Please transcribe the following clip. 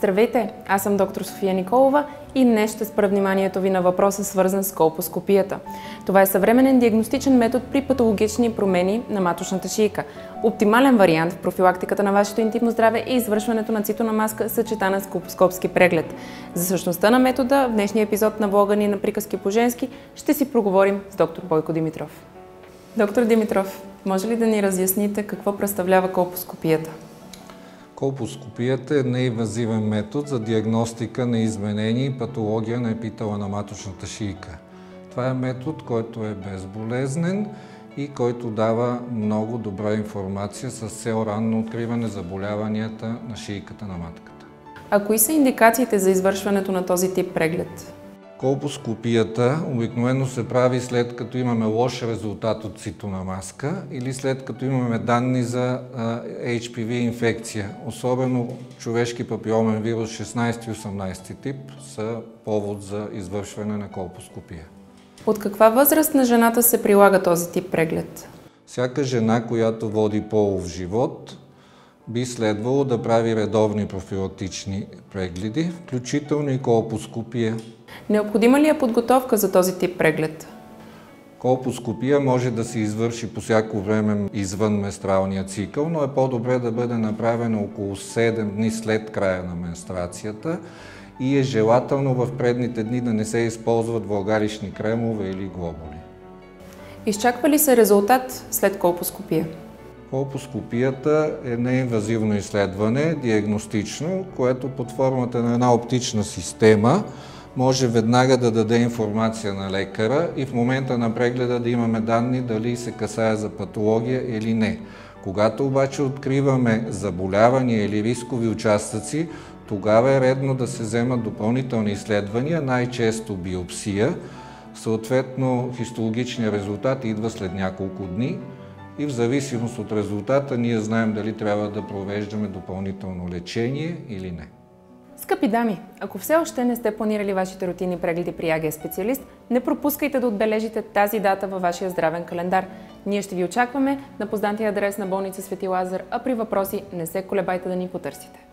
Здравейте! Аз съм доктор София Николова и днес ще спра вниманието ви на въпроса, свързан с колпоскопията. Това е съвременен диагностичен метод при патологични промени на маточната шийка. Оптимален вариант в профилактиката на вашето интимно здраве е извършването на цитона маска, съчетана с колпоскопски преглед. За същността на метода в днешния епизод на влога ни на Приказки по женски ще си проговорим с доктор Бойко Димитров. Доктор Димитров, може ли да ни разясните какво представлява колпоскопията? Колпоскопията е неинвазивен метод за диагностика на изменения и патология на епитела на маточната шийка. Това е метод, който е безболезнен и който дава много добра информация с цел ранно откриване заболяванията на шийката на матката. А кои са индикациите за извършването на този тип преглед? Колпоскопията обикновено се прави след като имаме лош резултат от цитона маска или след като имаме данни за HPV инфекция. Особено човешки папиломен вирус 16 и 18 тип са повод за извършване на колпоскопия. От каква възраст на жената се прилага този тип преглед? Всяка жена, която води полов живот, би следвало да прави редовни профилактични прегледи, включително и колпоскопия. Необходима ли е подготовка за този тип преглед? Колпоскопия може да се извърши по всяко време извън менструалния цикъл, но е по-добре да бъде направена около 7 дни след края на менструацията и е желателно в предните дни да не се използват влагалищни кремове или глобули. Изчаква ли се резултат след колпоскопия? Колпоскопията е неинвазивно изследване, диагностично, което под формата на една оптична система може веднага да даде информация на лекара и в момента на прегледа да имаме данни дали се касае за патология или не. Когато обаче откриваме заболявания или рискови участъци, тогава е редно да се вземат допълнителни изследвания, най-често биопсия. Съответно, хистологичният резултат идва след няколко дни и в зависимост от резултата ние знаем дали трябва да провеждаме допълнително лечение или не. Скъпи дами, ако все още не сте планирали вашите рутинни прегледи при АГ специалист, не пропускайте да отбележите тази дата във вашия здравен календар. Ние ще ви очакваме на познатия адрес на болница Свети Лазар, а при въпроси не се колебайте да ни потърсите.